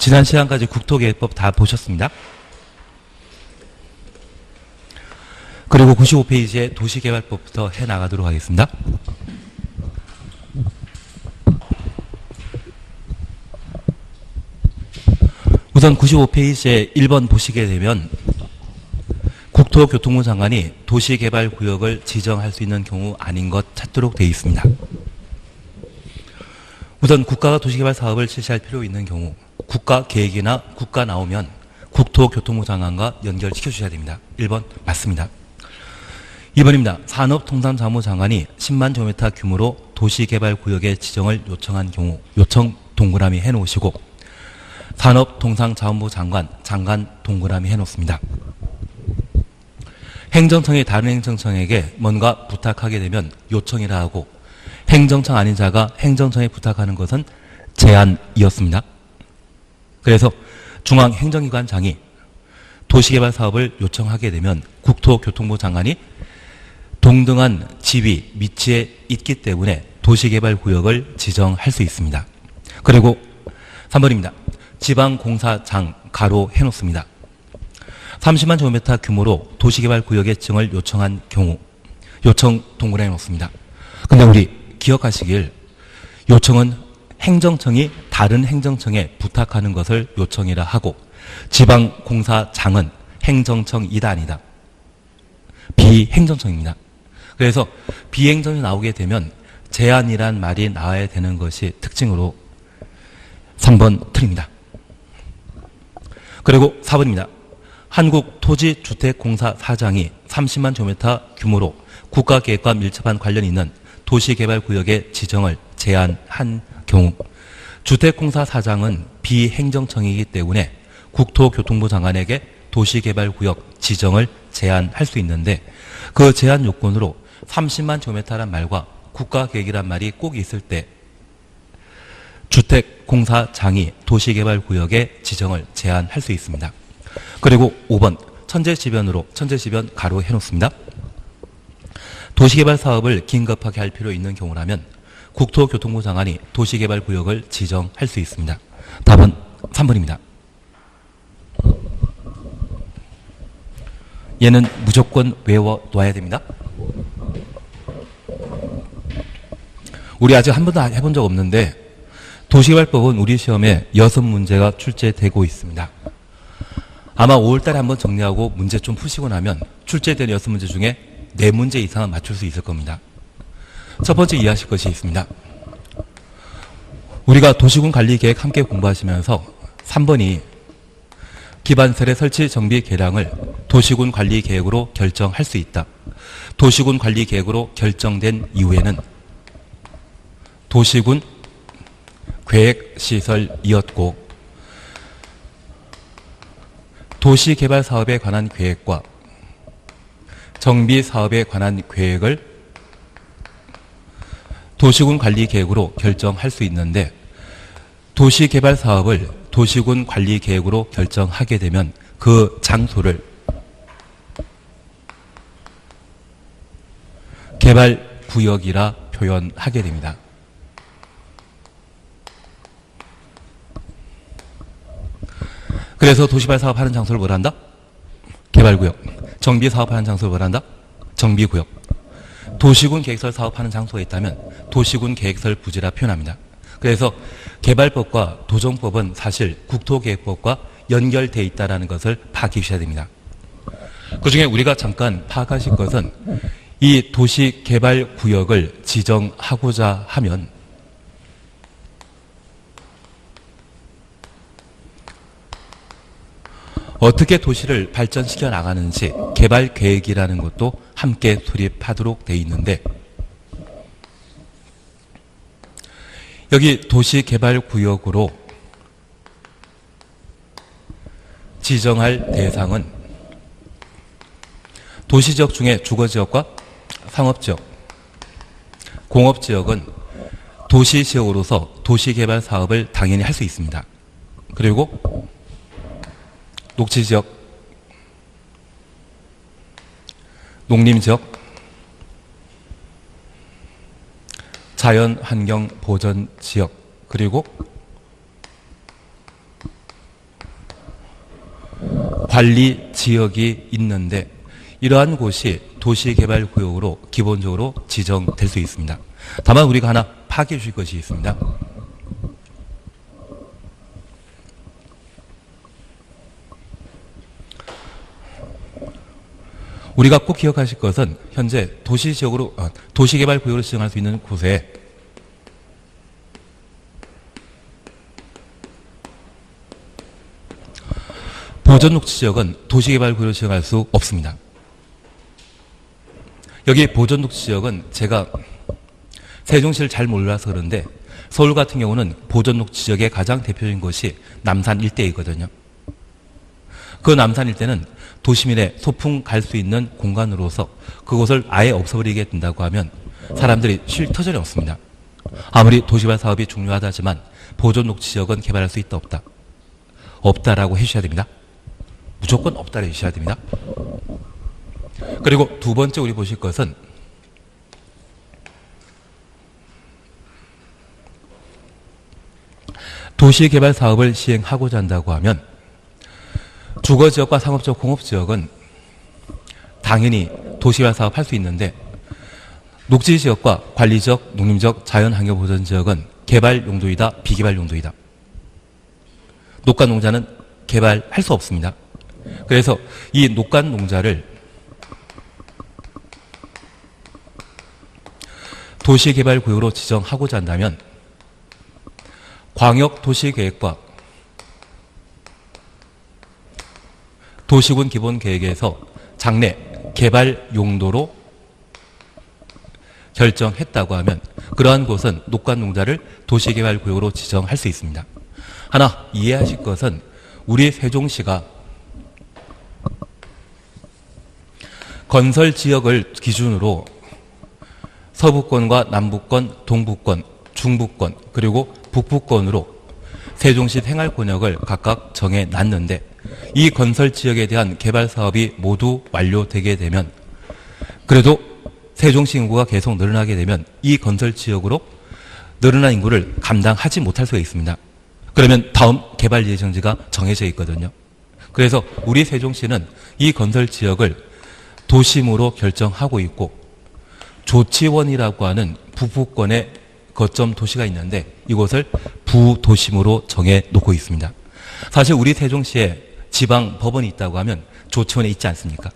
지난 시간까지 국토계획법 다 보셨습니다. 그리고 95페이지에 도시개발법부터 해나가도록 하겠습니다. 우선 95페이지에 1번 보시게 되면 국토교통부 장관이 도시개발구역을 지정할 수 있는 경우 아닌 것 찾도록 되어 있습니다. 우선 국가가 도시개발 사업을 실시할 필요 있는 경우 국가계획이나 국가 나오면 국토교통부 장관과 연결시켜 주셔야 됩니다. 1번 맞습니다. 2번입니다. 산업통상자원부 장관이 10만 제곱미터 규모로 도시개발구역의 지정을 요청한 경우 요청 동그라미 해놓으시고 산업통상자원부 장관 동그라미 해놓습니다. 행정청이 다른 행정청에게 뭔가 부탁하게 되면 요청이라 하고 행정청 아닌 자가 행정청에 부탁하는 것은 제안이었습니다. 그래서 중앙행정기관장이 도시개발 사업을 요청하게 되면 국토교통부 장관이 동등한 지위, 위치에 있기 때문에 도시개발구역을 지정할 수 있습니다. 그리고 3번입니다. 지방공사장 가로 해놓습니다. 30만 제곱미터 규모로 도시개발구역의 지정을 요청한 경우 요청 동그라미 해놓습니다. 근데 우리 기억하시길 요청은 행정청이 다른 행정청에 부탁하는 것을 요청이라 하고 지방공사장은 행정청이다 아니다. 비행정청입니다. 그래서 비행정이 나오게 되면 제안이란 말이 나와야 되는 것이 특징으로 3번 틀립니다. 그리고 4번입니다. 한국토지주택공사 사장이 30만 제곱미터 규모로 국가계획과 밀접한 관련이 있는 도시개발구역의 지정을 제안한 경우 주택공사 사장은 비행정청이기 때문에 국토교통부 장관에게 도시개발구역 지정을 제안할 수 있는데 그 제안 요건으로 30만 제곱미터란 말과 국가계획이란 말이 꼭 있을 때 주택공사장이 도시개발구역의 지정을 제안할 수 있습니다. 그리고 5번 천재지변으로 천재지변 가로 해놓습니다. 도시개발 사업을 긴급하게 할 필요 있는 경우라면 국토교통부 장관이 도시개발구역을 지정할 수 있습니다. 답은 3번입니다. 얘는 무조건 외워둬야 됩니다. 우리 아직 한 번도 해본 적 없는데 도시개발법은 우리 시험에 6문제가 출제되고 있습니다. 아마 5월달에 한번 정리하고 문제 좀 푸시고 나면 출제된 6문제 중에 4문제 이상은 맞출 수 있을 겁니다. 첫 번째 이해하실 것이 있습니다. 우리가 도시군관리계획 함께 공부하시면서 3번이 기반설의 설치 정비 계량을 도시군관리계획으로 결정할 수 있다. 도시군관리계획으로 결정된 이후에는 도시군 계획시설이었고 도시개발사업에 관한 계획과 정비사업에 관한 계획을 도시군관리계획으로 결정할 수 있는데 도시개발사업을 도시군관리계획으로 결정하게 되면 그 장소를 개발구역이라 표현하게 됩니다. 그래서 도시발 사업하는 장소를 뭐라 한다? 개발구역. 정비 사업하는 장소를 뭐라 한다? 정비구역. 도시군 계획설 사업하는 장소가 있다면 도시군 계획설 부지라 표현합니다. 그래서 개발법과 도정법은 사실 국토계획법과 연결되어 있다는 것을 파악해 주셔야 됩니다. 그중에 우리가 잠깐 파악하실 것은 이 도시개발구역을 지정하고자 하면 어떻게 도시를 발전시켜 나가는지 개발계획이라는 것도 함께 수립하도록 되어 있는데 여기 도시개발구역으로 지정할 대상은 도시지역 중에 주거지역과 상업지역, 공업지역은 도시지역으로서 도시개발 사업을 당연히 할 수 있습니다. 그리고 녹지지역, 농림지역, 자연환경보전지역, 그리고 관리 지역이 있는데 이러한 곳이 도시개발구역으로 기본적으로 지정될 수 있습니다. 다만 우리가 하나 파악해 주실 것이 있습니다. 우리가 꼭 기억하실 것은 현재 도시지역으로 도시개발구역으로 지정할 수 있는 곳에 보존녹지지역은 도시개발구역으로 지정할 수 없습니다. 여기 보존녹지지역은 제가 세종시를 잘 몰라서 그런데 서울 같은 경우는 보존녹지지역의 가장 대표적인 것이 남산 일대이거든요. 그 남산 일대는 도시민의 소풍 갈 수 있는 공간으로서 그곳을 아예 없애버리게 된다고 하면 사람들이 쉴 터전이 없습니다. 아무리 도시개발 사업이 중요하다지만 보존녹지지역은 개발할 수 있다 없다? 없다라고 해주셔야 됩니다. 무조건 없다고 해주셔야 됩니다. 그리고 두 번째 우리 보실 것은 도시개발 사업을 시행하고자 한다고 하면 주거지역과 상업지역, 공업지역은 당연히 도시개발 사업 할 수 있는데 녹지지역과 관리지역, 농림지역, 자연환경보전지역은 개발 용도이다, 비개발 용도이다. 녹간농자는 개발할 수 없습니다. 그래서 이 녹간농자를 도시개발구역으로 지정하고자 한다면 광역도시계획과 도시군 기본계획에서 장래 개발 용도로 결정했다고 하면 그러한 곳은 녹간농자를 도시개발구역으로 지정할 수 있습니다. 하나 이해하실 것은 우리 세종시가 건설지역을 기준으로 서부권과 남부권, 동부권, 중부권 그리고 북부권으로 세종시 생활권역을 각각 정해놨는데 이 건설지역에 대한 개발 사업이 모두 완료되게 되면 그래도 세종시 인구가 계속 늘어나게 되면 이 건설지역으로 늘어난 인구를 감당하지 못할 수가 있습니다. 그러면 다음 개발 예정지가 정해져 있거든요. 그래서 우리 세종시는 이 건설지역을 도심으로 결정하고 있고 조치원이라고 하는 북부권의 거점 도시가 있는데 이곳을 부도심으로 정해놓고 있습니다. 사실 우리 세종시에 지방 법원이 있다고 하면 조치원에 있지 않습니까?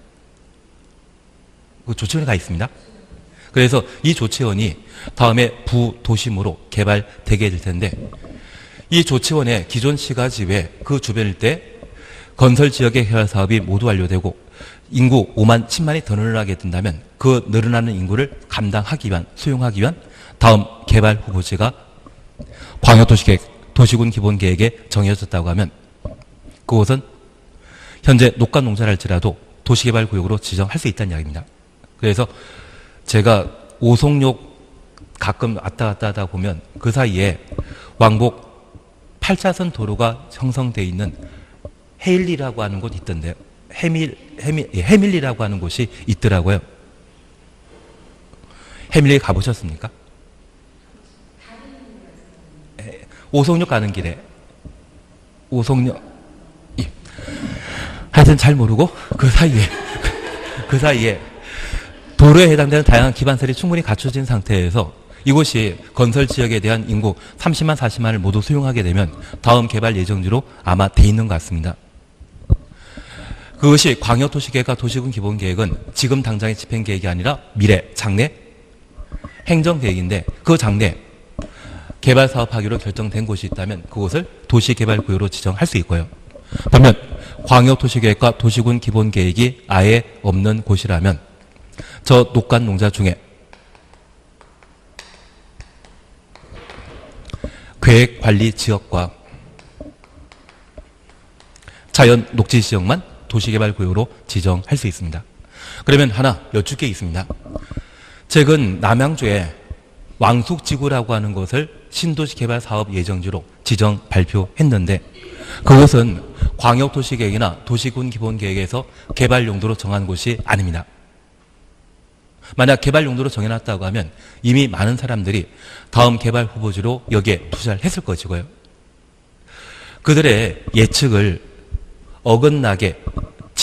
그 조치원에 가 있습니다. 그래서 이 조치원이 다음에 부도심으로 개발되게 될 텐데 이 조치원의 기존 시가지 외 그 주변 일대 건설지역의 개발 사업이 모두 완료되고 인구 5만, 10만이 더 늘어나게 된다면 그 늘어나는 인구를 감당하기 위한, 수용하기 위한 다음 개발 후보지가 광역도시계획, 도시군 기본계획에 정해졌다고 하면 그곳은 현재 녹간농자를 할지라도 도시개발구역으로 지정할 수 있다는 이야기입니다. 그래서 제가 오송역 가끔 왔다 갔다 하다 보면 그 사이에 왕복 8차선 도로가 형성되어 있는 헤일리라고 하는 곳이 있던데요. 해밀리라고 하는 곳이 있더라고요. 해밀리 가보셨습니까? 오송역 가는 길에 오송역 하여튼 잘 모르고 그 사이에 도로에 해당되는 다양한 기반설이 충분히 갖춰진 상태에서 이곳이 건설 지역에 대한 인구 30만 40만을 모두 수용하게 되면 다음 개발 예정지로 아마 돼 있는 것 같습니다. 그것이 광역도시계획과 도시군 기본계획은 지금 당장의 집행계획이 아니라 미래, 장래 행정계획인데 그 장래 개발 사업하기로 결정된 곳이 있다면 그곳을 도시개발구역으로 지정할 수 있고요. 반면 광역도시계획과 도시군 기본계획이 아예 없는 곳이라면 저 녹간농자 중에 계획관리지역과 자연 녹지지역만 도시개발구역으로 지정할 수 있습니다. 그러면 하나 여쭙 게 있습니다. 최근 남양주에 왕숙지구라고 하는 것을 신도시개발사업 예정지로 지정 발표했는데 그것은 광역도시계획이나 도시군 기본계획에서 개발 용도로 정한 곳이 아닙니다. 만약 개발 용도로 정해놨다고 하면 이미 많은 사람들이 다음 개발 후보지로 여기에 투자를 했을 것이고요. 그들의 예측을 어긋나게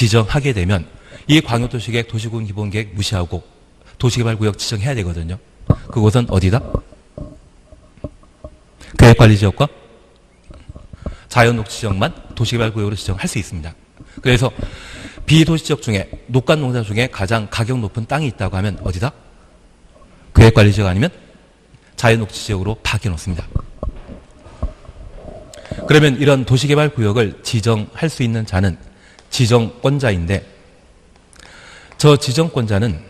지정하게 되면 이 광역도시계획, 도시군 기본계획 무시하고 도시개발구역 지정해야 되거든요. 그곳은 어디다? 계획관리지역과 자연녹지지역만 도시개발구역으로 지정할 수 있습니다. 그래서 비도시지역 중에 녹간농사 중에 가장 가격 높은 땅이 있다고 하면 어디다? 계획관리지역 아니면 자연녹지지역으로 바뀌어놓습니다. 그러면 이런 도시개발구역을 지정할 수 있는 자는 지정권자인데, 저 지정권자는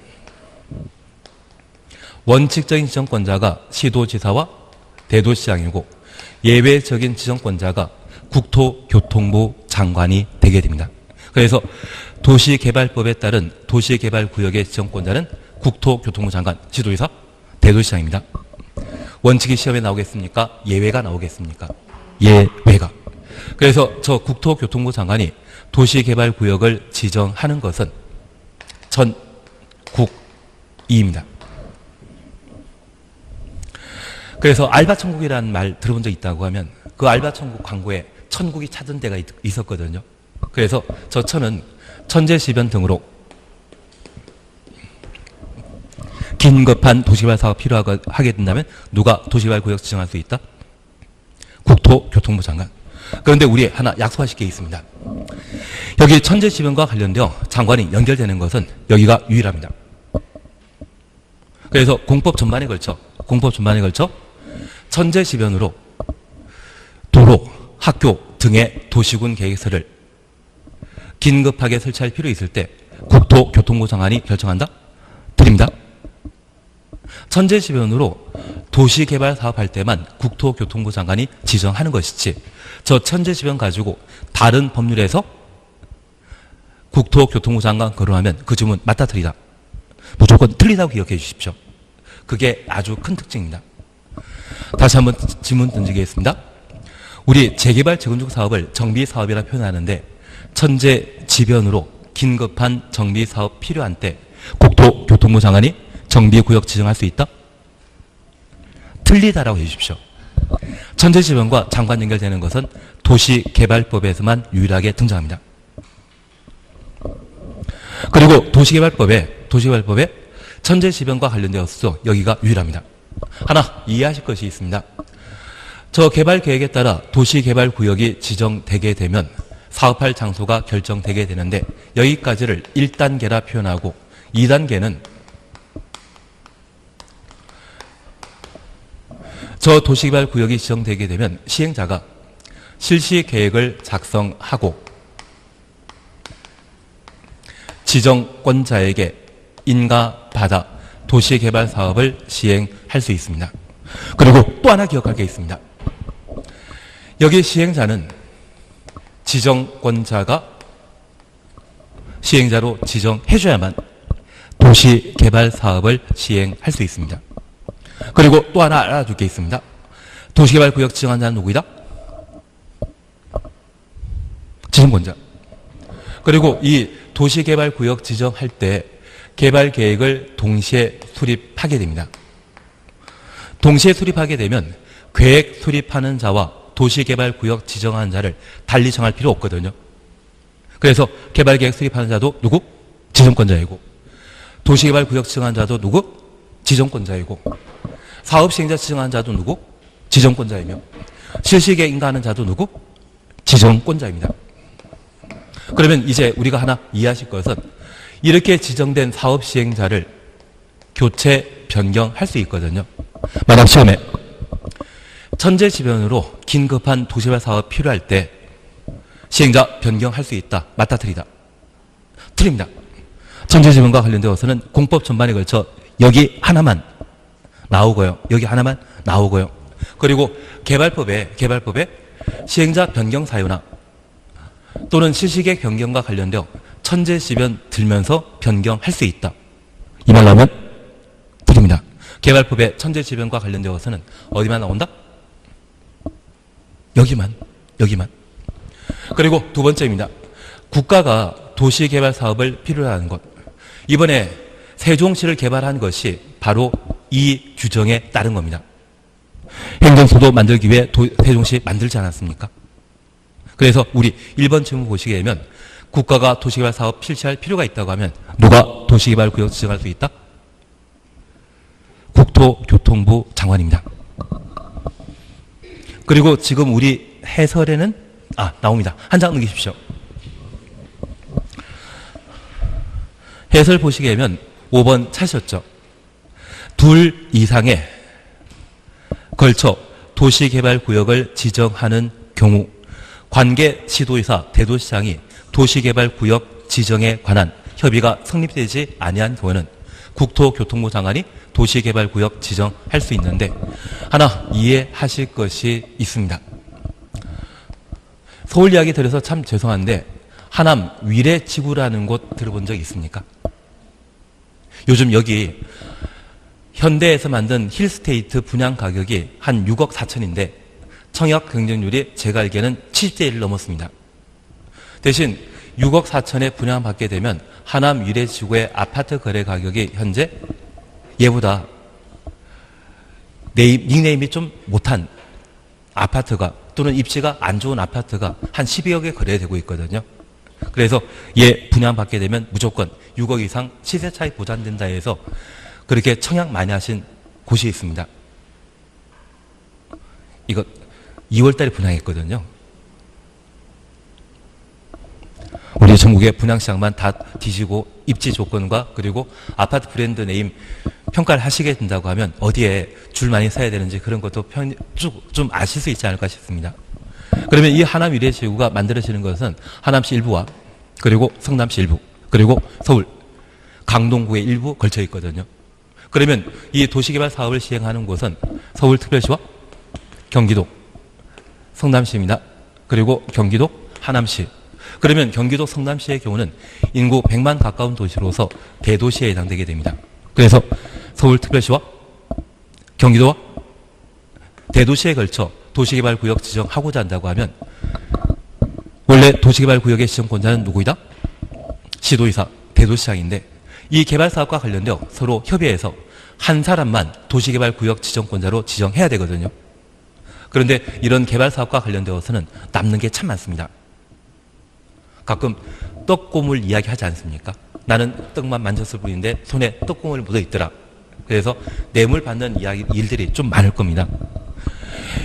원칙적인 지정권자가 시도지사와 대도시장이고 예외적인 지정권자가 국토교통부 장관이 되게 됩니다. 그래서 도시개발법에 따른 도시개발구역의 지정권자는 국토교통부 장관, 시도지사, 대도시장입니다. 원칙이 시험에 나오겠습니까? 예외가 나오겠습니까? 예외가. 그래서 저 국토교통부 장관이 도시개발구역을 지정하는 것은 전국이입니다. 그래서 알바천국이라는 말 들어본 적 있다고 하면 그 알바천국 광고에 천국이 찾은 데가 있었거든요. 그래서 저 천은 천재지변 등으로 긴급한 도시개발 사업 필요하게 된다면 누가 도시개발구역 지정할 수 있다? 국토교통부 장관. 그런데 우리 하나 약속하실 게 있습니다. 여기 천재지변과 관련되어 장관이 연결되는 것은 여기가 유일합니다. 그래서 공법 전반에 걸쳐 천재지변으로 도로, 학교 등의 도시군 계획서를 긴급하게 설치할 필요 있을 때 국토교통부 장관이 결정한다? 드립니다. 천재지변으로 도시개발 사업할 때만 국토교통부 장관이 지정하는 것이지, 저 천재지변 가지고 다른 법률에서 국토교통부 장관 거론하면 그 주문 맞다 틀리다. 무조건 틀리다고 기억해 주십시오. 그게 아주 큰 특징입니다. 다시 한번 질문 던지겠습니다. 우리 재개발 재건축 사업을 정비사업이라 표현하는데 천재지변으로 긴급한 정비사업 필요한 때 국토교통부 장관이 정비구역 지정할 수 있다? 틀리다라고 해주십시오. 천재지변과 장관 연결되는 것은 도시개발법에서만 유일하게 등장합니다. 그리고 도시개발법에 천재지변과 관련되어서 여기가 유일합니다. 하나 이해하실 것이 있습니다. 저 개발계획에 따라 도시개발구역이 지정되게 되면 사업할 장소가 결정되게 되는데, 여기까지를 1단계라 표현하고 2단계는 저 도시개발구역이 지정되게 되면 시행자가 실시계획을 작성하고 지정권자에게 인가받아 도시개발 사업을 시행할 수 있습니다. 그리고 또 하나 기억할 게 있습니다. 여기 시행자는 지정권자가 시행자로 지정해줘야만 도시개발 사업을 시행할 수 있습니다. 그리고 또 하나 알아둘 게 있습니다. 도시개발구역 지정한 자는 누구이다? 지정권자. 그리고 이 도시개발구역 지정할 때 개발계획을 동시에 수립하게 됩니다. 동시에 수립하게 되면 계획 수립하는 자와 도시개발구역 지정한 자를 달리 정할 필요 없거든요. 그래서 개발계획 수립하는 자도 누구? 지정권자이고, 도시개발구역 지정한 자도 누구? 지정권자이고, 사업시행자 지정한 자도 누구? 지정권자이며, 실시계획 인가하는 자도 누구? 지정권자입니다. 그러면 이제 우리가 하나 이해하실 것은, 이렇게 지정된 사업시행자를 교체, 변경할 수 있거든요. 만약 시험에 천재지변으로 긴급한 도시개발 사업 필요할 때 시행자 변경할 수 있다. 맞다 틀리다. 틀립니다. 천재지변과 관련되어서는 공법 전반에 걸쳐 여기 하나만 나오고요. 여기 하나만 나오고요. 그리고 개발법에 시행자 변경 사유나 또는 실시계획 변경과 관련되어 천재지변 들면서 변경할 수 있다. 이 말 나오면 드립니다. 개발법에 천재지변과 관련되어서는 어디만 나온다? 여기만. 그리고 두 번째입니다. 국가가 도시개발 사업을 필요로 하는 것. 이번에 세종시를 개발한 것이 바로 이 규정에 따른 겁니다. 행정소도 만들기 위해 세종시 만들지 않았습니까? 그래서 우리 1번 질문 보시게 되면 국가가 도시개발 사업 실시할 필요가 있다고 하면 누가 도시개발구역 지정할 수 있다? 국토교통부 장관입니다. 그리고 지금 우리 해설에는 나옵니다. 한 장 넘기십시오. 해설 보시게 되면 5번 찾으셨죠? 둘 이상에 걸쳐 도시개발구역을 지정하는 경우 관계 시도의사 대도시장이 도시개발구역 지정에 관한 협의가 성립되지 아니한 경우는 국토교통부 장관이 도시개발구역 지정할 수 있는데 하나 이해하실 것이 있습니다. 서울 이야기 들어서 참 죄송한데 하남 위례지구라는 곳 들어본 적 있습니까? 요즘 여기 현대에서 만든 힐스테이트 분양 가격이 한 6억 4천인데 청약 경쟁률이 제가 알기에는 70대 1 넘었습니다. 대신 6억 4천에 분양받게 되면 하남 위례지구의 아파트 거래 가격이 현재 얘보다 닉네임이 좀 못한 아파트가 또는 입지가 안 좋은 아파트가 한 12억에 거래되고 있거든요. 그래서 얘 분양받게 되면 무조건 6억 이상 시세 차익 보장된다 해서 그렇게 청약 많이 하신 곳이 있습니다. 이거 2월 달에 분양했거든요. 우리 전국의 분양시장만 다 뒤지고 입지 조건과 그리고 아파트 브랜드 네임 평가를 하시게 된다고 하면 어디에 줄 많이 서야 되는지 그런 것도 좀 아실 수 있지 않을까 싶습니다. 그러면 이 하남 위례지구가 만들어지는 것은 하남시 일부와 그리고 성남시 일부 그리고 서울 강동구의 일부 걸쳐 있거든요. 그러면 이 도시개발 사업을 시행하는 곳은 서울특별시와 경기도 성남시입니다. 그리고 경기도 하남시. 그러면 경기도 성남시의 경우는 인구 100만 가까운 도시로서 대도시에 해당되게 됩니다. 그래서 서울특별시와 경기도와 대도시에 걸쳐 도시개발구역 지정하고자 한다고 하면 원래 도시개발구역의 지정권자는 누구이다? 시도의사, 대도시장인데 이 개발사업과 관련되어 서로 협의해서 한 사람만 도시개발구역 지정권자로 지정해야 되거든요. 그런데 이런 개발사업과 관련되어서는 남는 게 참 많습니다. 가끔 떡고물 이야기하지 않습니까? 나는 떡만 만졌을 뿐인데 손에 떡고물 묻어있더라. 그래서 뇌물 받는 일들이 좀 많을 겁니다.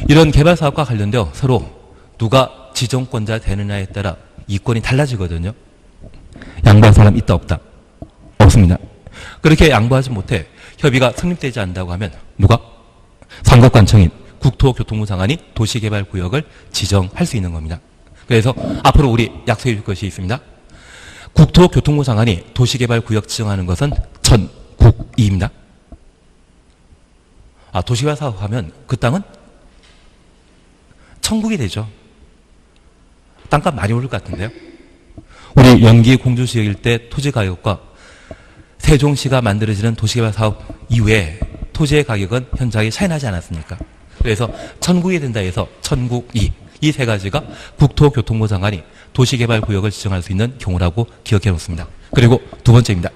이런 개발사업과 관련되어 서로 누가 지정권자 되느냐에 따라 이권이 달라지거든요. 양보한 사람 있다 없다? 없습니다. 그렇게 양보하지 못해 협의가 성립되지 않는다고 하면 누가? 상급관청인 국토교통부 장관이 도시개발구역을 지정할 수 있는 겁니다. 그래서 앞으로 우리 약속해 줄 것이 있습니다. 국토교통부 장관이 도시개발구역 지정하는 것은 전국이입니다. 도시개발 사업하면 그 땅은 천국이 되죠. 땅값 많이 오를 것 같은데요. 우리 연기 공주지역일 때 토지 가격과 세종시가 만들어지는 도시개발 사업 이후에 토지의 가격은 현저하게 차이 나지 않았습니까? 그래서 천국이 된다 해서 천국이 이 세 가지가 국토교통부 장관이 도시개발구역을 지정할 수 있는 경우라고 기억해 놓습니다. 그리고 두 번째입니다.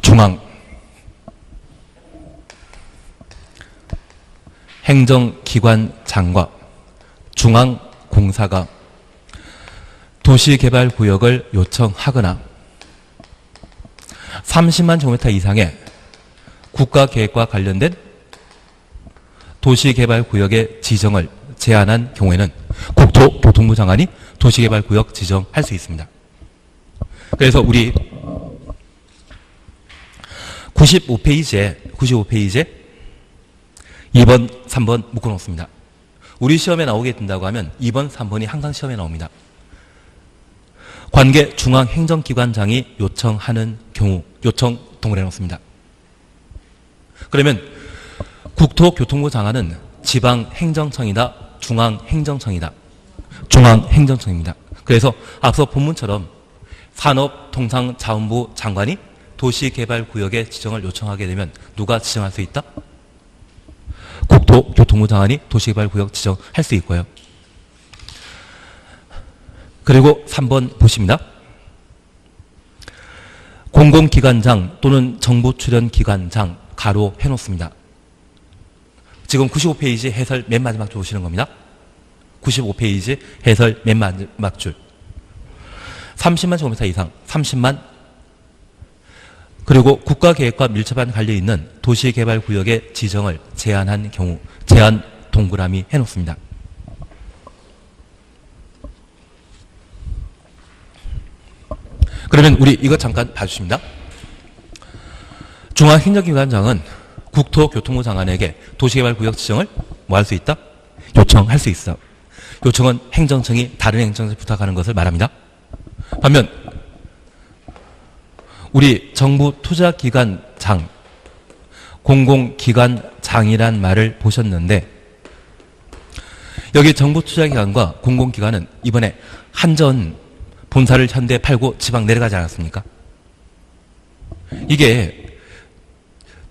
중앙 행정기관장과 중앙공사가 도시개발구역을 요청하거나 30만 제곱미터 이상의 국가계획과 관련된 도시개발구역의 지정을 제한한 경우에는 국토교통부 장관이 도시개발구역 지정할 수 있습니다. 그래서 우리 95페이지에 2번, 3번 묶어놓습니다. 우리 시험에 나오게 된다고 하면 2번, 3번이 항상 시험에 나옵니다. 관계 중앙행정기관장이 요청하는 경우 요청 동그래 놓습니다. 그러면 국토교통부 장관은 지방행정청이다, 중앙행정청이다. 중앙행정청입니다. 그래서 앞서 본문처럼 산업통상자원부 장관이 도시개발구역의 지정을 요청하게 되면 누가 지정할 수 있다? 국토교통부 장관이 도시개발구역 지정할 수 있고요. 그리고 3번 보십니다. 공공기관장 또는 정부출연기관장 가로 해놓습니다. 지금 95페이지 해설 맨 마지막 쪽 보시는 겁니다. 95페이지 해설 맨 마지막 줄. 30만 제곱미터 이상, 30만, 그리고 국가계획과 밀접한 관련이 있는 도시개발구역의 지정을 제한한 경우, 제한 동그라미 해놓습니다. 그러면 우리 이거 잠깐 봐주십니다. 중앙행정기관장은 국토교통부 장관에게 도시개발구역 지정을 뭐 할 수 있다? 요청할 수 있어. 요청은 행정청이 다른 행정청에 부탁하는 것을 말합니다. 반면 우리 정부 투자기관장, 공공기관장이란 말을 보셨는데 여기 정부 투자기관과 공공기관은 이번에 한전 본사를 현대에 팔고 지방 내려가지 않았습니까? 이게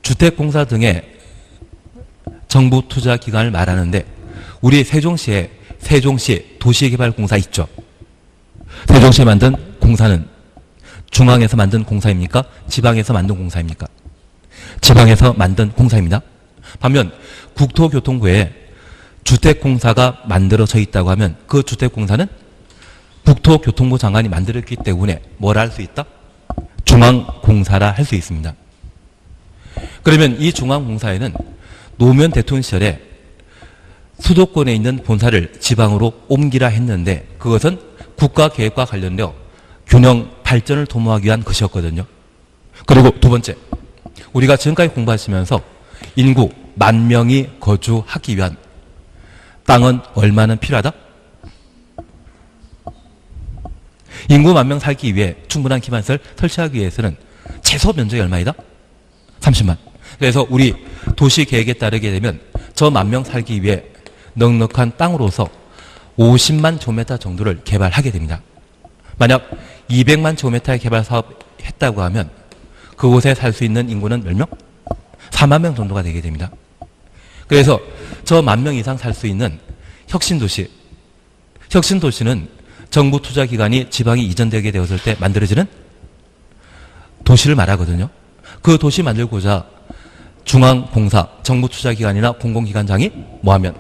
주택공사 등의 정부 투자기관을 말하는데 우리 세종시에 세종시 도시개발공사 있죠. 세종시에 만든 공사는 중앙에서 만든 공사입니까? 지방에서 만든 공사입니까? 지방에서 만든 공사입니다. 반면 국토교통부에 주택공사가 만들어져 있다고 하면 그 주택공사는 국토교통부 장관이 만들었기 때문에 뭐라 할 수 있다? 중앙공사라 할 수 있습니다. 그러면 이 중앙공사에는 노무현 대통령 시절에 수도권에 있는 본사를 지방으로 옮기라 했는데 그것은 국가계획과 관련되어 균형 발전을 도모하기 위한 것이었거든요. 그리고 두 번째, 우리가 지금까지 공부하시면서 인구 10,000명이 거주하기 위한 땅은 얼마나 필요하다? 인구 10,000명 살기 위해 충분한 기반시설 설치하기 위해서는 최소 면적이 얼마이다? 30만. 그래서 우리 도시계획에 따르게 되면 저 10,000명 살기 위해 넉넉한 땅으로서 50만 제곱미터 정도를 개발하게 됩니다. 만약 200만 제곱미터의 개발 사업 했다고 하면 그곳에 살 수 있는 인구는 몇 명? 4만 명 정도가 되게 됩니다. 그래서 저 10,000명 이상 살 수 있는 혁신도시, 혁신도시는 정부 투자기관이 지방이 이전되게 되었을 때 만들어지는 도시를 말하거든요. 그 도시 만들고자 중앙공사, 정부 투자기관이나 공공기관장이 뭐하면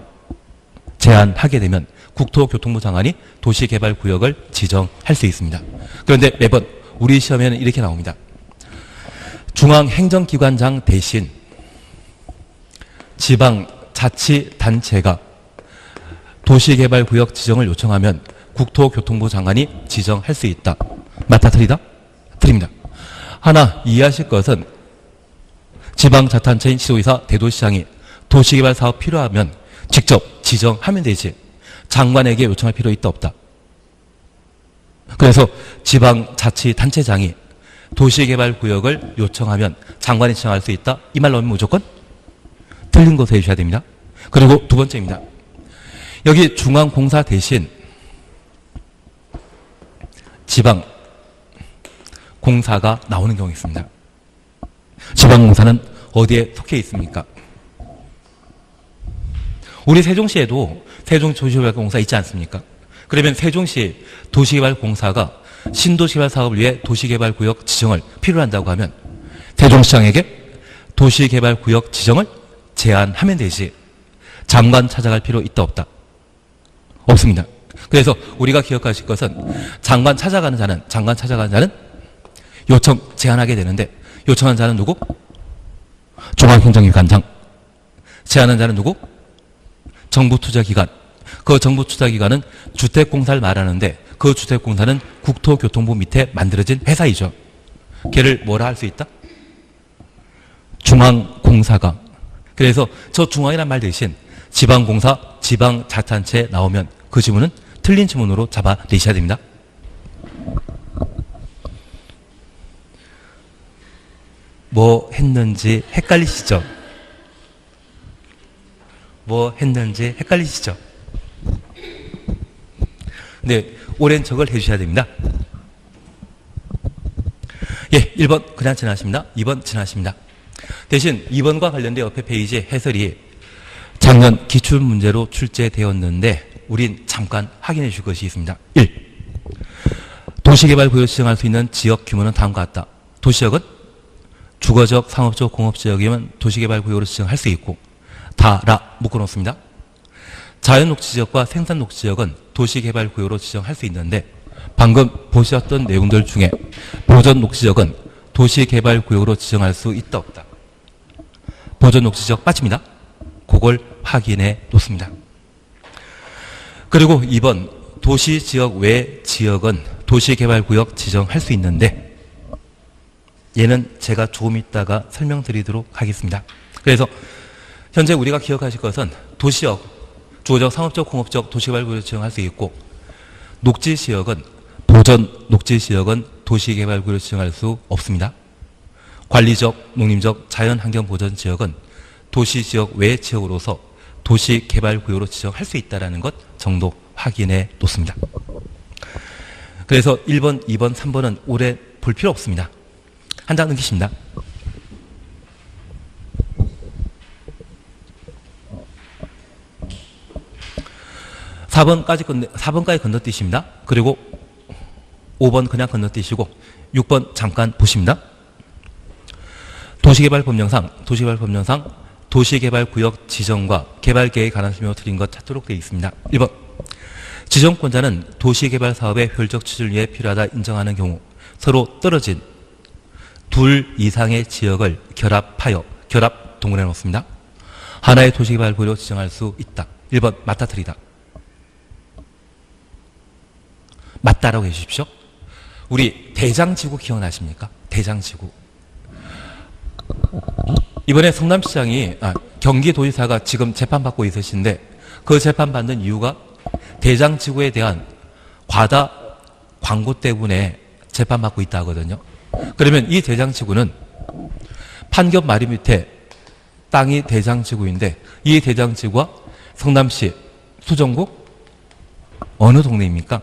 제안하게 되면 국토교통부 장관이 도시개발구역을 지정할 수 있습니다. 그런데 매번 우리 시험에는 이렇게 나옵니다. 중앙행정기관장 대신 지방자치단체가 도시개발구역 지정을 요청하면 국토교통부 장관이 지정할 수 있다. 맞다, 틀리다? 틀립니다. 하나 이해하실 것은 지방자치단체인 시도의사, 대도시장이 도시개발 사업 필요하면 직접 지정하면 되지 장관에게 요청할 필요 있다 없다. 그래서 지방자치단체장이 도시개발구역을 요청하면 장관이 지정할 수 있다. 이 말 넣으면 무조건 틀린 것을 해주셔야 됩니다. 그리고 두 번째입니다. 여기 중앙공사 대신 지방공사가 나오는 경우가 있습니다. 지방공사는 어디에 속해 있습니까? 우리 세종시에도 세종도시개발공사 있지 않습니까? 그러면 세종시 도시개발공사가 신도시개발 사업을 위해 도시개발구역 지정을 필요로 한다고 하면 세종시장에게 도시개발구역 지정을 제안하면 되지 장관 찾아갈 필요 있다 없다? 없습니다. 그래서 우리가 기억하실 것은 장관 찾아가는 자는 요청 제안하게 되는데 요청한 자는 누구? 중앙행정기관장. 제안한 자는 누구? 정부투자기관. 그 정부투자기관은 주택공사를 말하는데 그 주택공사는 국토교통부 밑에 만들어진 회사이죠. 걔를 뭐라 할 수 있다? 중앙공사가. 그래서 저 중앙이란 말 대신 지방공사, 지방자치단체 나오면 그 지문은 틀린 지문으로 잡아내셔야 됩니다. 뭐 했는지 헷갈리시죠? 뭐 했는지 헷갈리시죠? 네, 오랜 척을 해주셔야 됩니다. 예, 1번 그냥 지나십니다. 2번 지나십니다. 대신 2번과 관련된 옆에 페이지에 해설이 작년 기출문제로 출제되었는데 우린 잠깐 확인해 줄 것이 있습니다. 1. 도시개발구역 지정할 수 있는 지역 규모는 다음과 같다. 도시역은 주거적, 상업적, 공업지역이면 도시개발구역으로 지정할 수 있고 다라 묶어놓습니다. 자연녹지지역과 생산녹지지역은 도시개발구역으로 지정할 수 있는데 방금 보셨던 내용들 중에 보전녹지지역은 도시개발구역으로 지정할 수 있다 없다. 보전녹지지역 빠집니다. 그걸 확인해 놓습니다. 그리고 2번 도시지역 외 지역은 도시개발구역 지정할 수 있는데 얘는 제가 조금 있다가 설명드리도록 하겠습니다. 그래서 현재 우리가 기억하실 것은 도시역, 주거적, 상업적, 공업적 도시개발구역 지정할 수 있고 녹지지역은 보전 녹지지역은 도시개발구역 지정할 수 없습니다. 관리적, 농림적, 자연환경보전지역은 도시지역 외 지역으로서 도시개발구역으로 지정할 수 있다는 것 정도 확인해 놓습니다. 그래서 1번, 2번, 3번은 오래 볼 필요 없습니다. 한 장 넘기십니다. 4번까지 건너뛰십니다. 그리고 5번 그냥 건너뛰시고 6번 잠깐 보십니다. 도시개발법령상 도시개발구역 지정과 개발계획에 관한 설명을 드린 것 찾도록 되어 있습니다. 1번 지정권자는 도시개발 사업의 효율적 추진을 위해 필요하다 인정하는 경우 서로 떨어진 둘 이상의 지역을 결합하여 결합 동원해 놓습니다. 하나의 도시개발구역으로 지정할 수 있다. 1번 맞다 틀리다. 맞다라고 해주십시오. 우리 대장지구 기억나십니까? 대장지구. 이번에 성남시장이 경기도지사가 지금 재판받고 있으신데 그 재판받는 이유가 대장지구에 대한 과다 광고 때문에 재판받고 있다 하거든요. 그러면 이 대장지구는 판교 마리 밑에 땅이 대장지구인데 이 대장지구가 성남시 수정구 어느 동네입니까?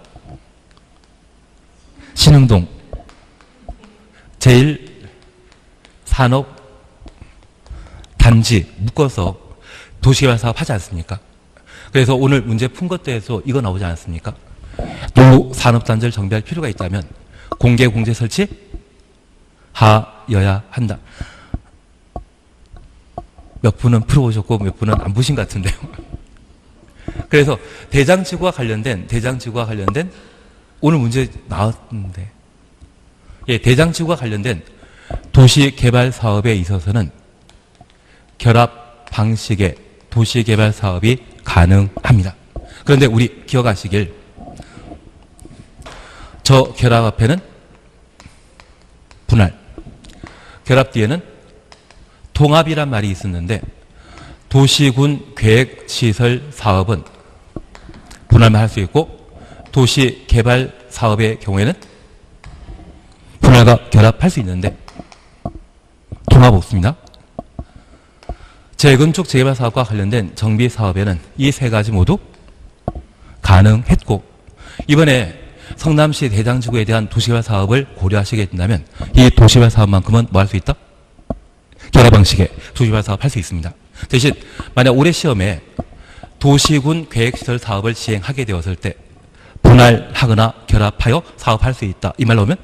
신흥동 제1산업 단지 묶어서 도시개발 사업 하지 않습니까? 그래서 오늘 문제 푼 것에서 이거 나오지 않았습니까? 또 산업단지를 정비할 필요가 있다면 공개 설치 하여야 한다. 몇 분은 풀어보셨고 몇 분은 안 보신 것 같은데요. 그래서 대장지구와 관련된 오늘 문제 나왔는데 대장지구와 관련된 도시개발 사업에 있어서는 결합 방식의 도시개발 사업이 가능합니다. 그런데 우리 기억하시길 저 결합 앞에는 분할, 결합 뒤에는 통합이란 말이 있었는데 도시군 계획시설 사업은 분할만 할 수 있고 도시개발 사업의 경우에는 분할과 결합할 수 있는데 통합 없습니다. 재건축 재개발 사업과 관련된 정비 사업에는 이 세 가지 모두 가능했고 이번에 성남시 대장지구에 대한 도시개발 사업을 고려하시게 된다면 이 도시개발 사업만큼은 뭐 할 수 있다? 결합 방식의 도시개발 사업 할 수 있습니다. 대신 만약 올해 시험에 도시군 계획시설 사업을 시행하게 되었을 때 분할하거나 결합하여 사업할 수 있다. 이 말 나오면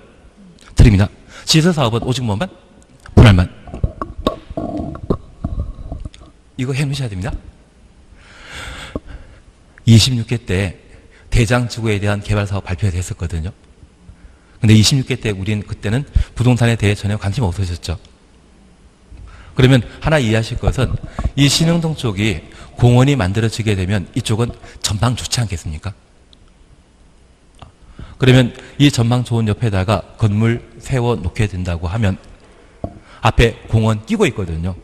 드립니다. 시설 사업은 오직 뭐만? 분할만. 이거 해놓으셔야 됩니다. 26개 때 대장지구에 대한 개발 사업 발표가 됐었거든요. 근데 26개 때 우린 그때는 부동산에 대해 전혀 관심 없으셨죠. 그러면 하나 이해하실 것은 이 신흥동 쪽이 공원이 만들어지게 되면 이쪽은 전망 좋지 않겠습니까? 그러면 이 전망 좋은 옆에다가 건물 세워놓게 된다고 하면 앞에 공원 끼고 있거든요.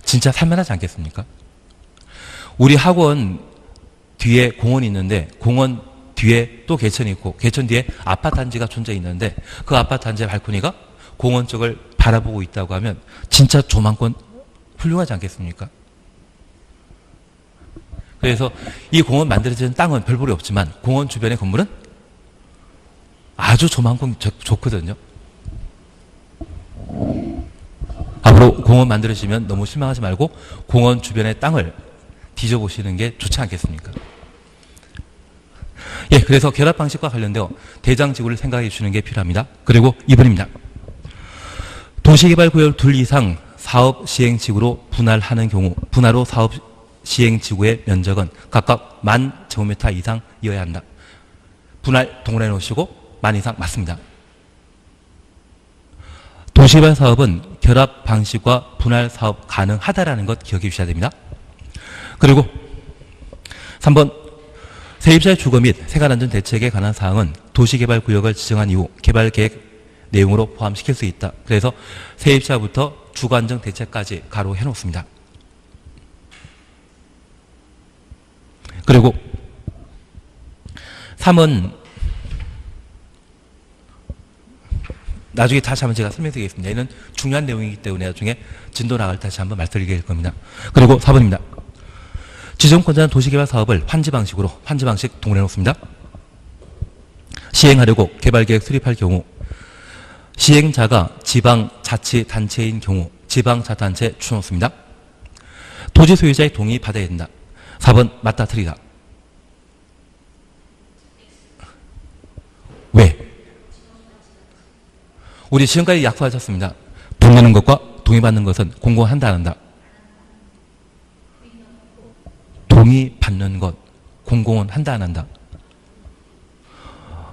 진짜 살만하지 않겠습니까? 우리 학원 뒤에 공원이 있는데 공원 뒤에 또 개천이 있고 개천 뒤에 아파트 단지가 존재 있는데 그 아파트 단지의 발코니가 공원 쪽을 바라보고 있다고 하면 진짜 조망권 훌륭하지 않겠습니까? 그래서 이 공원 만들어지는 땅은 별 볼이 없지만 공원 주변의 건물은 아주 조망권 좋거든요. 앞으로 공원 만들어지면 너무 실망하지 말고 공원 주변의 땅을 뒤져보시는 게 좋지 않겠습니까? 예, 그래서 결합 방식과 관련되어 대장지구를 생각해 주시는 게 필요합니다. 그리고 2번입니다. 도시개발구역 둘 이상 사업 시행지구로 분할하는 경우, 분할로 사업 시행지구의 면적은 각각 10,000제곱미터 이상이어야 한다. 분할 동원해 놓으시고 10,000 이상 맞습니다. 도시개발 사업은 결합 방식과 분할 사업 가능하다라는 것 기억해 주셔야 됩니다. 그리고 3번 세입자의 주거 및 생활안전 대책에 관한 사항은 도시개발구역을 지정한 이후 개발계획 내용으로 포함시킬 수 있다. 그래서 세입자부터 주거안정 대책까지 가로 해놓습니다. 그리고 3은 나중에 다시 한번 제가 설명드리겠습니다. 얘는 중요한 내용이기 때문에 나중에 진도 나갈 때 다시 한번 말씀드릴 겁니다. 그리고 4번입니다. 지정권자는 도시개발 사업을 환지 방식 동원해 놓습니다. 시행하려고 개발계획 수립할 경우 시행자가 지방자치단체인 경우 지방자치단체 추천놓습니다. 토지 소유자의 동의 받아야 된다. 4번 맞다 틀리다. 왜? 우리 지금까지 약속하셨습니다. 돈 내는 것과 동의받는 것은 공공한다 안 한다? 동의받는 것 공공은 한다 안 한다?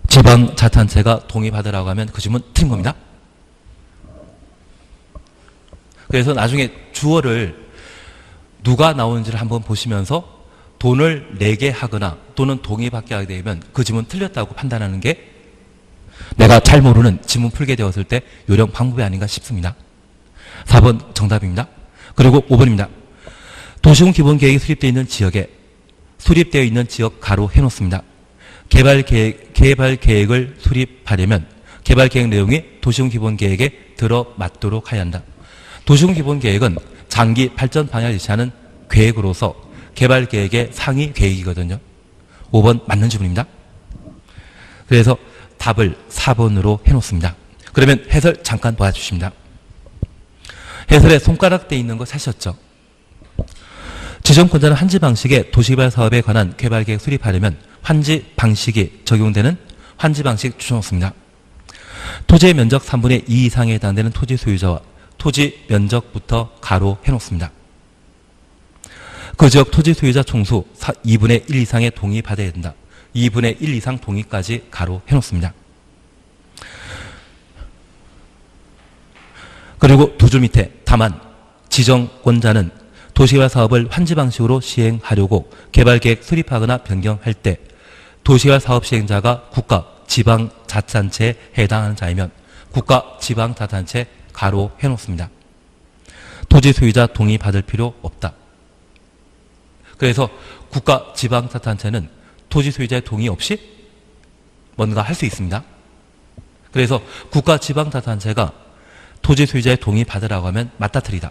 지방자치단체가 동의받으라고 하면 그 질문 틀린 겁니다. 그래서 나중에 주어를 누가 나오는지를 한번 보시면서 돈을 내게 하거나 또는 동의받게 하게 되면 그 지문 틀렸다고 판단하는 게 내가 잘 모르는 지문 풀게 되었을 때 요령 방법이 아닌가 싶습니다. 4번 정답입니다. 그리고 5번입니다. 도시군 기본계획이 수립되어 있는 지역 가로 해놓습니다. 개발계획을 수립하려면 개발계획 내용이 도시군 기본계획에 들어맞도록 해야 한다. 도시군 기본계획은 장기 발전 방향을 제시하는 계획으로서 개발계획의 상위 계획이거든요. 5번 맞는 질문입니다. 그래서 답을 4번으로 해놓습니다. 그러면 해설 잠깐 봐주십니다. 해설에 손가락 돼 있는 거 사셨죠? 지정권자는 환지 방식의 도시개발 사업에 관한 개발계획 수립하려면 환지 방식이 적용되는 환지 방식 추천했습니다. 토지의 면적 3분의 2 이상에 해당되는 토지 소유자와 토지 면적부터 가로 해놓습니다. 그 지역 토지 소유자 총수 2분의 1 이상의 동의 받아야 된다. 2분의 1 이상 동의까지 가로 해놓습니다. 그리고 두 줄 밑에 다만 지정권자는 도시개발 사업을 환지 방식으로 시행하려고 개발계획 수립하거나 변경할 때 도시개발 사업 시행자가 국가, 지방자치단체에 해당하는 자이면 국가, 지방자치단체 가로 해놓습니다. 토지 소유자 동의 받을 필요 없다. 그래서 국가, 지방자치단체는 토지 소유자의 동의 없이 뭔가 할 수 있습니다. 그래서 국가, 지방자치단체가 토지 소유자의 동의 받으라고 하면 맞다 틀리다.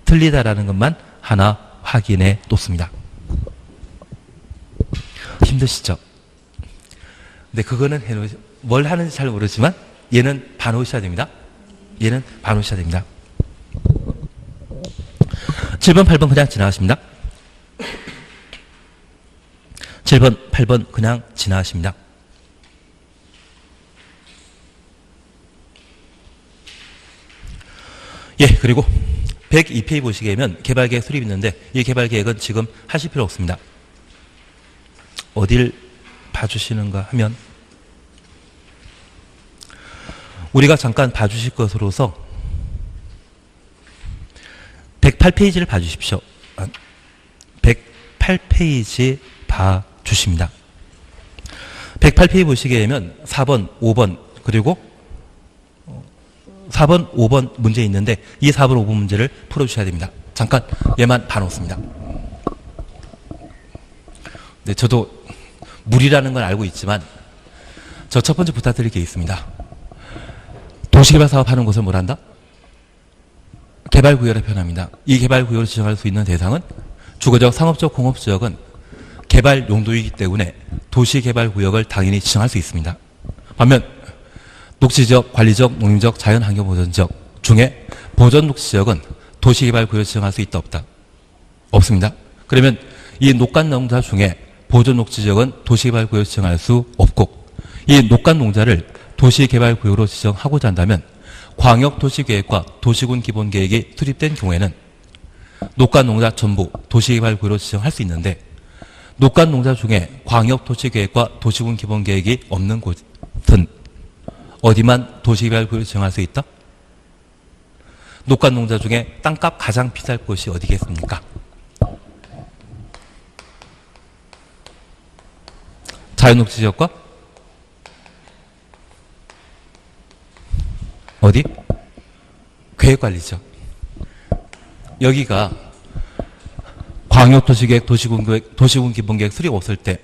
틀리다라는 것만 하나 확인해 놓습니다. 힘드시죠? 근데 그거는 뭘 하는지 잘 모르지만 얘는 봐놓으셔야 됩니다. 얘는 봐놓으셔야 됩니다. 7번, 8번 그냥 지나가십니다. 7번, 8번 그냥 지나가십니다. 예, 그리고 102페이지 보시게 되면 개발계획 수립이 있는데 이 개발계획은 지금 하실 필요 없습니다. 어딜 봐주시는가 하면 우리가 잠깐 봐주실 것으로서 108페이지를 봐주십시오. 108페이지 봐주십니다. 108페이지 보시게 되면 4번, 5번 그리고 4번, 5번 문제 있는데 이 4번, 5번 문제를 풀어주셔야 됩니다. 잠깐 얘만 봐놓습니다. 네, 저도 무리라는 걸 알고 있지만 저 첫 번째 부탁드릴 게 있습니다. 도시개발 사업하는 곳을 뭘 한다? 개발구역을 표현합니다. 이 개발구역을 지정할 수 있는 대상은 주거적, 상업적, 공업지역은 개발 용도이기 때문에 도시개발구역을 당연히 지정할 수 있습니다. 반면 녹지지역, 관리지역, 농림지역, 자연환경보전지역 중에 보전녹지지역은 도시개발구역을 지정할 수 있다 없다? 없습니다. 그러면 이 녹간농자 중에 보전녹지지역은 도시개발구역을 지정할 수 없고 이 녹간농자를 도시개발구역으로 지정하고자 한다면 광역도시계획과 도시군 기본계획이 수립된 경우에는 녹간 농자 전부 도시개발구역으로 지정할 수 있는데 녹간 농자 중에 광역도시계획과 도시군 기본계획이 없는 곳은 어디만 도시개발구역으로 지정할 수 있다? 녹간 농자 중에 땅값 가장 비쌀 곳이 어디겠습니까? 자연녹지지역과 어디? 계획관리죠. 여기가 광역도시계획, 도시군 기본계획 수립 없을 때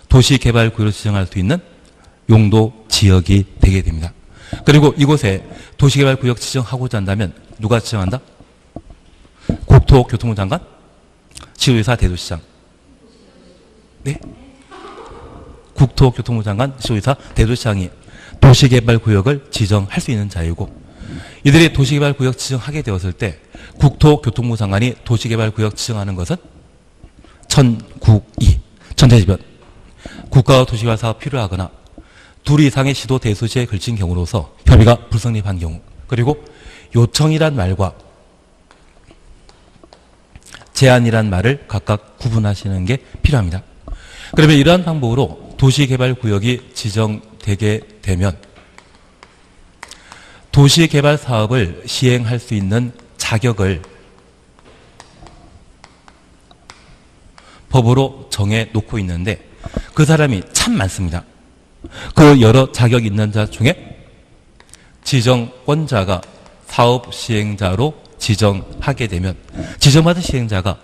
도시개발구역으로 지정할 수 있는 용도 지역이 되게 됩니다. 그리고 이곳에 도시개발구역 지정하고자 한다면 누가 지정한다? 국토교통부 장관? 시도지사, 대도시장. 네? 국토교통부 장관, 시도지사, 대도시장이 도시개발구역을 지정할 수 있는 자유고, 이들이 도시개발구역 지정하게 되었을 때 국토교통부 장관이 도시개발구역 지정하는 것은 천국이, 전체지변, 국가와 도시개발 사업 필요하거나 둘 이상의 시도 대소지에 걸친 경우로서 협의가 불성립한 경우, 그리고 요청이란 말과 제안이란 말을 각각 구분하시는 게 필요합니다. 그러면 이러한 방법으로 도시개발구역이 지정되게 되면 도시개발 사업을 시행할 수 있는 자격을 법으로 정해 놓고 있는데 그 사람이 참 많습니다. 그 여러 자격 있는 자 중에 지정권자가 사업 시행자로 지정하게 되면 지정받은 시행자가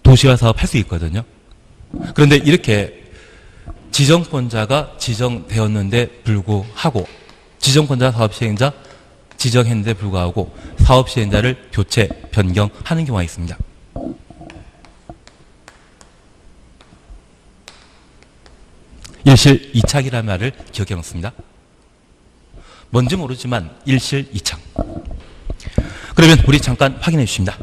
도시개발 사업 할 수 있거든요. 그런데 이렇게 지정권자가 지정되었는데 불구하고 지정권자 사업 시행자 지정했는데 불구하고 사업 시행자를 교체, 변경하는 경우가 있습니다. 일실이착이라는 말을 기억해 놓습니다. 뭔지 모르지만 일실이착. 그러면 우리 잠깐 확인해 주십니다.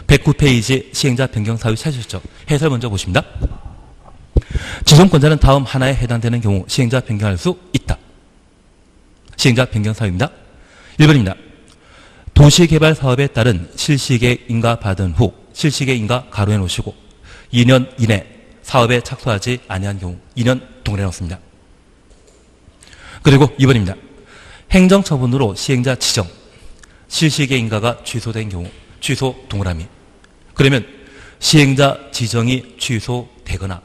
109페이지 시행자 변경 사유 찾으셨죠? 해설 먼저 보십니다. 지정권자는 다음 하나에 해당되는 경우 시행자 변경할 수 있다. 시행자 변경 사유입니다. 1번입니다. 도시개발 사업에 따른 실시계획 인가 받은 후 실시계획 인가 가로해 놓으시고 2년 이내 사업에 착수하지 아니한 경우 2년 동일해 놓습니다. 그리고 2번입니다. 행정처분으로 시행자 지정, 실시계획 인가가 취소된 경우 취소 동그라미. 그러면 시행자 지정이 취소되거나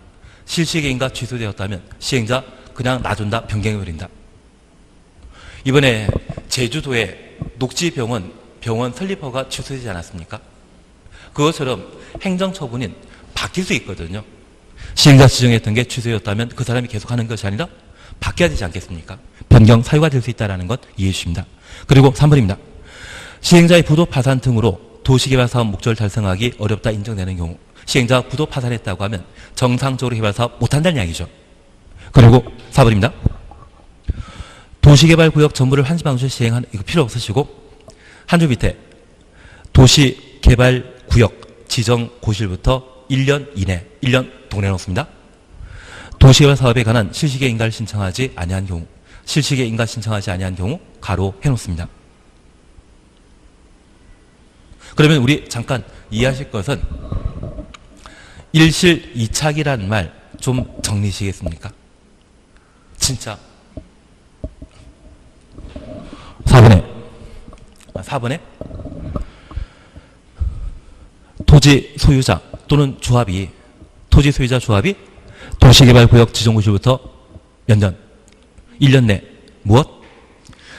실시계획 인가 취소되었다면 시행자 그냥 놔둔다, 변경해버린다. 이번에 제주도에 녹지병원 병원 설립허가 취소되지 않았습니까? 그것처럼 행정처분인 바뀔 수 있거든요. 시행자 지정했던 게 취소였다면 그 사람이 계속하는 것이 아니라 바뀌어야 되지 않겠습니까? 변경 사유가 될 수 있다는 것 이해해 주십니다. 그리고 3번입니다. 시행자의 부도 파산 등으로 도시개발 사업 목적을 달성하기 어렵다 인정되는 경우 시행자가 부도 파산했다고 하면 정상적으로 개발 사업 못한다는 이야기죠. 그리고 4번입니다. 도시개발구역 전부를 한시방수 시행하는 이거 필요 없으시고 한 줄 밑에 도시개발구역 지정고시일부터 1년 이내 1년 동일해 놓습니다. 도시개발 사업에 관한 실시계획 인가를 신청하지 아니한 경우 실시계획 인가 신청하지 아니한 경우 가로 해놓습니다. 그러면 우리 잠깐 이해하실 것은 일실이착이라는 말 좀 정리시겠습니까? 진짜 4번에 토지 소유자 또는 조합이 토지 소유자 조합이 도시개발구역 지정고시부터 몇 년? 1년 내 무엇?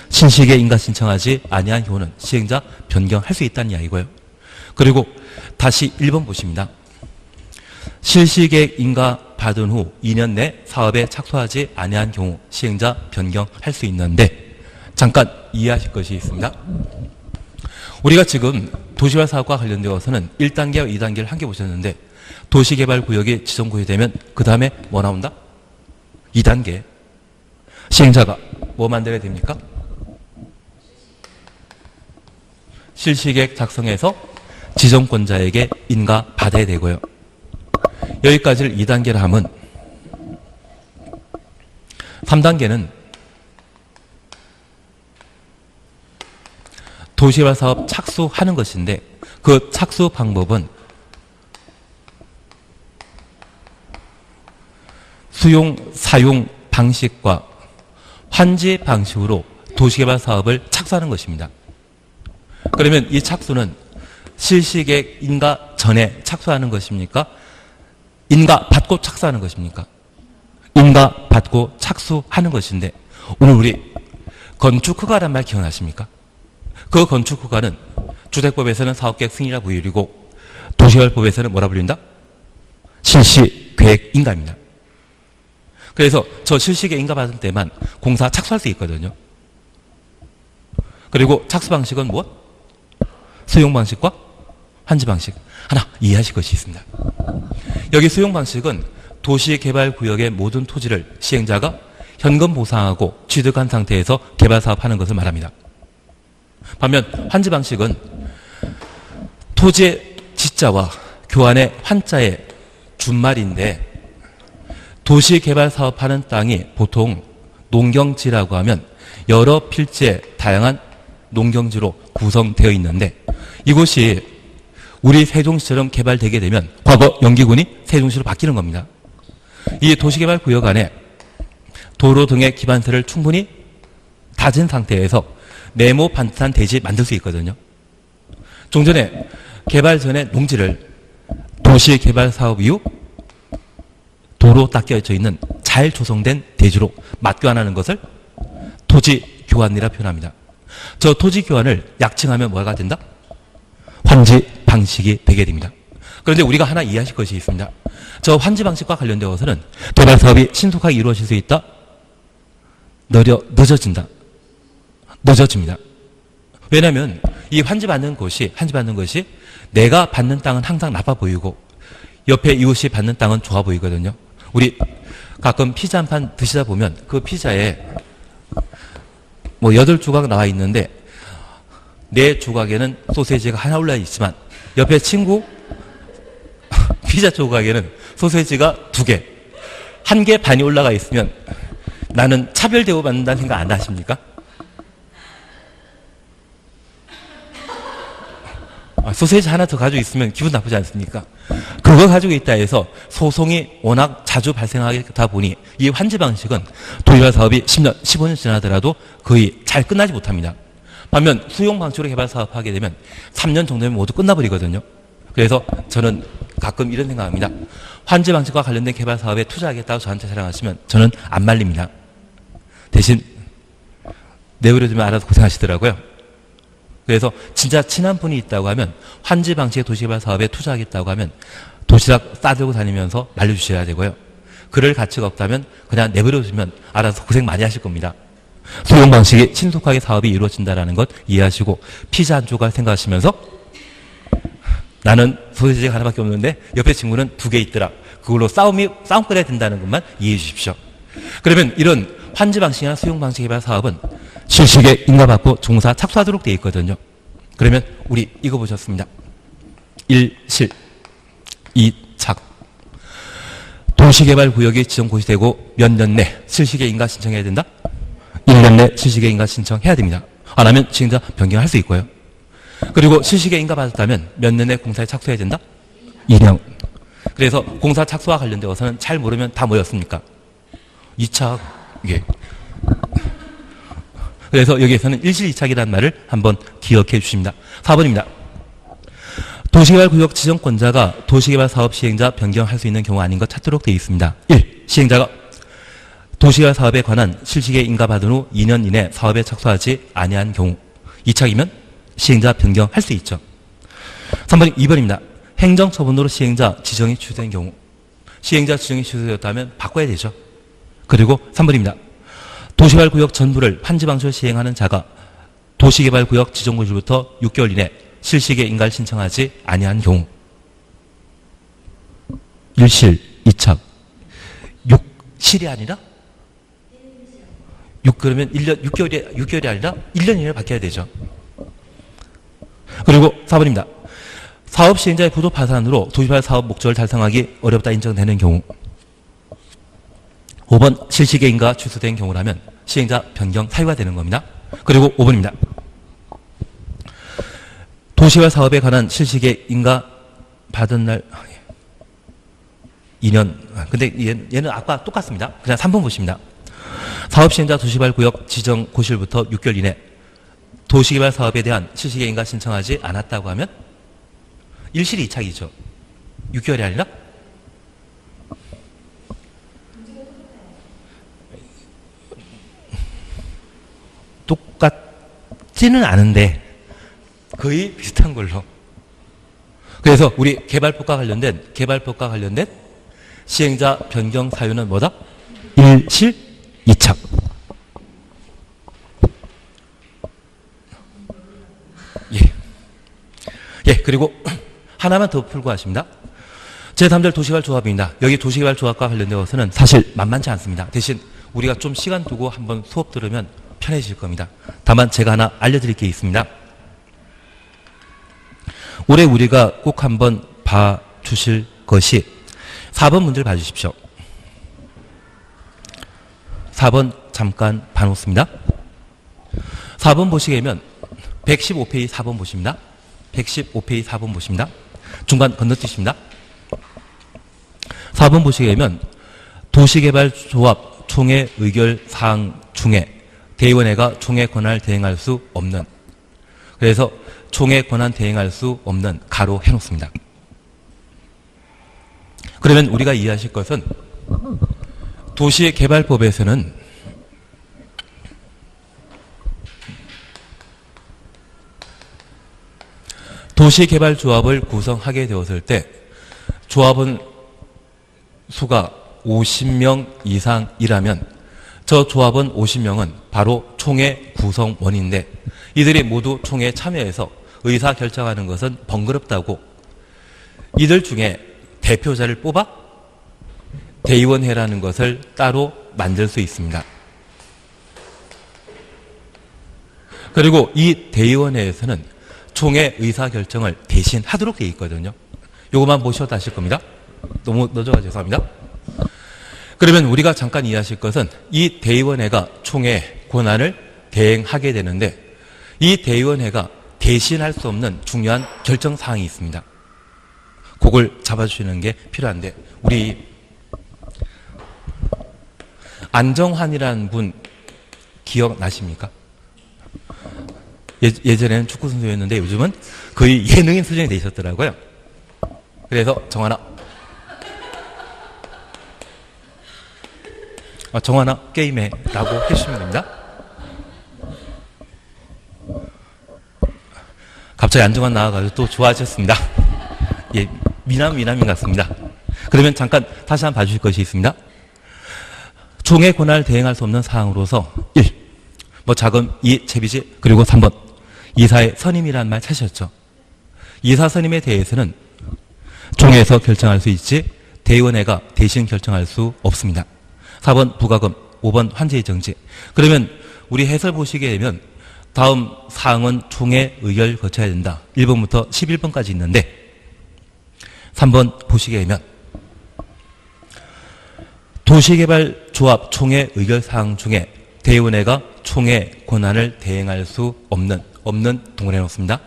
실시계획 인가 신청하지 아니한 경우는 시행자 변경할 수 있다는 이야기고요. 그리고 다시 1번 보십니다. 실시계획 인가 받은 후 2년 내 사업에 착수하지 아니한 경우 시행자 변경할 수 있는데 잠깐 이해하실 것이 있습니다. 우리가 지금 도시개발 사업과 관련되어서는 1단계와 2단계를 함께 보셨는데 도시개발구역이 지정구역이 되면 그 다음에 뭐 나온다? 2단계. 시행자가 뭐 만들어야 됩니까? 실시계획 작성해서 지정권자에게 인가 받아야 되고요. 여기까지를 2단계로 하면 3단계는 도시개발 사업 착수하는 것인데 그 착수 방법은 수용, 사용 방식과 환지 방식으로 도시개발 사업을 착수하는 것입니다. 그러면 이 착수는 실시계획 인가 전에 착수하는 것입니까? 인가 받고 착수하는 것입니까? 인가 받고 착수하는 것인데, 오늘 우리 건축 허가란 말 기억나십니까? 그 건축 허가는 주택법에서는 사업계획 승인이라 부여리고 도시개발법에서는 뭐라 불린다? 실시계획 인가입니다. 그래서 저 실시계획 인가 받은 때만 공사 착수할 수 있거든요. 그리고 착수 방식은 무엇? 수용 방식과 환지 방식. 하나 이해하실 것이 있습니다. 여기 수용 방식은 도시개발구역의 모든 토지를 시행자가 현금 보상하고 취득한 상태에서 개발사업하는 것을 말합니다. 반면 환지 방식은 토지의 지자와 교환의 환자의 준말인데, 도시개발 사업하는 땅이 보통 농경지라고 하면 여러 필지의 다양한 농경지로 구성되어 있는데, 이곳이 우리 세종시처럼 개발되게 되면 과거 영기군이 세종시로 바뀌는 겁니다. 이 도시개발구역 안에 도로 등의 기반세를 충분히 다진 상태에서 네모 반듯한 대지 만들 수 있거든요. 좀 전에 개발 전에 농지를 도시개발 사업 이후 도로 딱 껴져 있는 잘 조성된 대지로 맞교환하는 것을 토지 교환이라 표현합니다. 저 토지 교환을 약칭하면 뭐가 된다? 환지 방식이 되게 됩니다. 그런데 우리가 하나 이해하실 것이 있습니다. 저 환지 방식과 관련되어서는 개발 사업이 신속하게 이루어질 수 있다? 늦어집니다. 왜냐하면 이 환지 받는 것이 내가 받는 땅은 항상 나빠 보이고 옆에 이웃이 받는 땅은 좋아 보이거든요. 우리 가끔 피자 한 판 드시다 보면 그 피자에 뭐 8조각 나와 있는데 내 조각에는 소세지가 하나 올라 있지만 옆에 친구 피자 조각에는 소세지가 2개, 1개 반이 올라가 있으면 나는 차별 대우받는다는 생각 안 하십니까? 소세지 하나 더 가지고 있으면 기분 나쁘지 않습니까? 그거 가지고 있다 해서 소송이 워낙 자주 발생하다 보니 이 환지 방식은 도시개발 사업이 10년, 15년 지나더라도 거의 잘 끝나지 못합니다. 반면 수용 방식으로 개발 사업하게 되면 3년 정도면 모두 끝나버리거든요. 그래서 저는 가끔 이런 생각합니다. 환지 방식과 관련된 개발 사업에 투자하겠다고 저한테 자랑하시면 저는 안 말립니다. 대신 내버려두면 알아서 고생하시더라고요. 그래서 진짜 친한 분이 있다고 하면 환지 방식의 도시개발 사업에 투자하겠다고 하면 도시락 싸들고 다니면서 말려주셔야 되고요. 그럴 가치가 없다면 그냥 내버려두면 알아서 고생 많이 하실 겁니다. 수용 방식이 신속하게 사업이 이루어진다는 것 이해하시고 피자 한 조각 생각하시면서 나는 소세지가 하나밖에 없는데 옆에 친구는 2개 있더라. 그걸로 싸움 끓여야 된다는 것만 이해해 주십시오. 그러면 이런 환지 방식이나 수용 방식 개발 사업은 실시계 인가받고 종사 착수하도록 되어 있거든요. 그러면 우리 이거 보셨습니다. 1실 2착 도시개발구역이 지정고시되고 몇 년 내 실시계 인가 신청해야 된다? 1년 내 실시계 인가 신청해야 됩니다. 안 하면 시행자 변경할 수 있고요. 그리고 실시계 인가 받았다면 몇 년 내 공사에 착수해야 된다? 2년. 그래서 공사 착수와 관련되어서는 잘 모르면 다 뭐였습니까? 2착. 예. 그래서 여기에서는 1실 2착이라는 말을 한번 기억해 주십니다. 4번입니다. 도시개발구역 지정권자가 도시개발 사업 시행자 변경할 수 있는 경우 아닌 것 찾도록 되어 있습니다. 1. 시행자가 도시개발 사업에 관한 실시계 인가 받은 후 2년 이내 사업에 착수하지 아니한 경우. 2착이면 시행자 변경할 수 있죠. 2번입니다. 행정처분으로 시행자 지정이 취소된 경우. 시행자 지정이 취소되었다면 바꿔야 되죠. 그리고 3번입니다. 도시개발구역 전부를 환지 방식으로 시행하는 자가 도시개발구역 지정고시부터 6개월 이내 실시계 인가를 신청하지 아니한 경우. 1실 2착 6실이 아니라 6 그러면 1년 6개월이 아니라 1년 이내로 바뀌어야 되죠. 그리고 4번입니다. 사업 시행자의 부도 파산으로 도시개발 사업 목적을 달성하기 어렵다 인정되는 경우. 5번 실시계 인가 취소된 경우라면 시행자 변경 사유가 되는 겁니다. 그리고 5번입니다. 도시개발 사업에 관한 실시계 인가 받은 날 2년. 근데 얘는 아까 똑같습니다. 그냥 3번 보십니다. 사업시행자 도시개발구역 지정 고시일부터 6개월 이내 도시개발 사업에 대한 실시계 인가 신청하지 않았다고 하면 일실이 이착이죠. 6개월이 아니라 똑같지는 않은데 거의 비슷한 걸로. 그래서 우리 개발법과 관련된 시행자 변경 사유는 뭐다? 일실 이착. 예, 그리고 하나만 더 풀고 하십니다. 제3절 도시개발 조합입니다. 여기 도시개발 조합과 관련된 것은 사실 만만치 않습니다. 대신 우리가 좀 시간 두고 한번 수업 들으면 편해질 겁니다. 다만 제가 하나 알려드릴 게 있습니다. 올해 우리가 꼭 한번 봐주실 것이 4번 문제를 봐주십시오. 4번 잠깐 봐놓습니다. 4번 보시게 되면 115페이지 4번 보십니다. 115페이지 4번 보십니다. 중간 건너뛰십니다. 4번 보시게 되면 도시개발조합 총회 의결사항 중에 대의원회가 총회 권한을 대행할 수 없는, 그래서 총회 권한 대행할 수 없는 가로 해놓습니다. 그러면 우리가 이해하실 것은 도시개발법에서는 도시개발조합을 구성하게 되었을 때 조합원 수가 50명 이상이라면 저 조합원 50명은 바로 총회 구성원인데 이들이 모두 총회에 참여해서 의사 결정하는 것은 번거롭다고 이들 중에 대표자를 뽑아 대의원회라는 것을 따로 만들 수 있습니다. 그리고 이 대의원회에서는 총회 의사결정을 대신 하도록 되어 있거든요. 요것만 보셔도 아실 겁니다. 너무 늦어가지고 죄송합니다. 그러면 우리가 잠깐 이해하실 것은 이 대의원회가 총회 권한을 대행하게 되는데 이 대의원회가 대신할 수 없는 중요한 결정사항이 있습니다. 그걸 잡아주시는 게 필요한데 우리 안정환이라는 분 기억나십니까? 예전에는 축구 선수였는데 요즘은 거의 예능인 수준이 되셨더라고요. 그래서 정환아 게임해 라고 해주시면 됩니다. 갑자기 안정환 나와가지고 또 좋아하셨습니다. 예, 미남인 같습니다. 그러면 잠깐 다시 한번 봐주실 것이 있습니다. 총회 권한을 대행할 수 없는 사항으로서 1. 자금 2. 채비지 그리고 3번 이사의 선임이라는 말 찾으셨죠. 이사 선임에 대해서는 총회에서 결정할 수 있지 대의원회가 대신 결정할 수 없습니다. 4번 부가금 5번 환제의 정지. 그러면 우리 해설 보시게 되면 다음 사항은 총회 의결 거쳐야 된다. 1번부터 11번까지 있는데 3번 보시게 되면 도시개발조합 총회 의결사항 중에 대의원회가 총회 권한을 대행할 수 없는 동을 해놓습니다.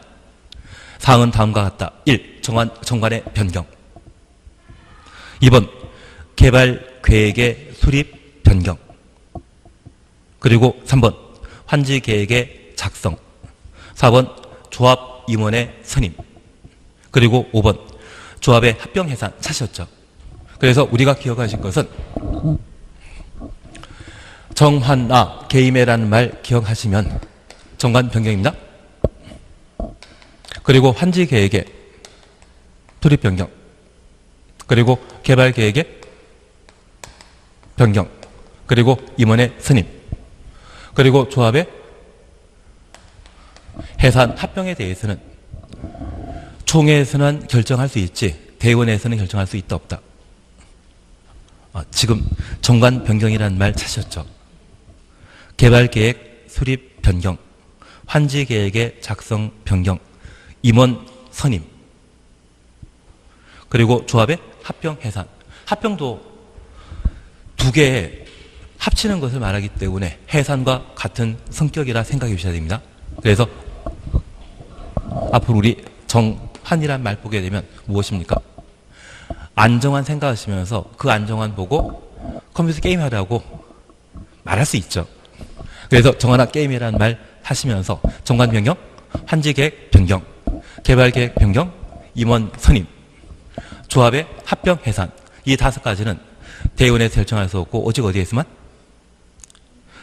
사항은 다음과 같다. 1. 정관의 변경. 2번 개발계획의 수립 변경. 그리고 3번 환지계획의 작성. 4번 조합 임원의 선임. 그리고 5번 조합의 합병 해산 찾으셨죠. 그래서 우리가 기억하실 것은 정환아 개임해라는 말 기억하시면 정관 변경입니다. 그리고 환지 계획의 수립 변경. 그리고 개발 계획의 변경. 그리고 임원의 선임. 그리고 조합의 해산 합병에 대해서는 총회에서는 결정할 수 있지 대의원회에서는 결정할 수 있다 없다. 지금 정관 변경이라는 말 찾으셨죠. 개발계획 수립 변경, 환지계획의 작성 변경, 임원 선임, 그리고 조합의 합병 해산. 합병도 두 개 합치는 것을 말하기 때문에 해산과 같은 성격이라 생각해 주셔야 됩니다. 그래서 앞으로 우리 정한이란 말 보게 되면 무엇입니까? 안정환 생각하시면서 그 안정환 보고 컴퓨터 게임 하라고 말할 수 있죠. 그래서 정한아 게임이라는 말 하시면서 정관 변경, 환지 계획 변경, 개발 계획 변경, 임원 선임, 조합의 합병 해산, 이 5가지는 대의원에서 결정할 수 없고 오직 어디에서만?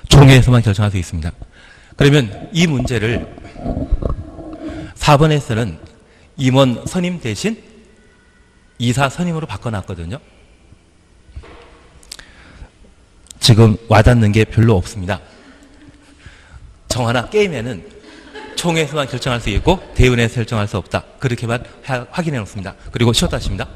총회에서만 결정할 수 있습니다. 그러면 이 문제를 4번에서는 임원 선임 대신 이사 선임으로 바꿔놨거든요. 지금 와닿는 게 별로 없습니다. 정하나 게임에는 총회에서만 결정할 수 있고 대의원에서 결정할 수 없다. 그렇게만 확인해 놓습니다. 그리고 쉬었다 하십니다.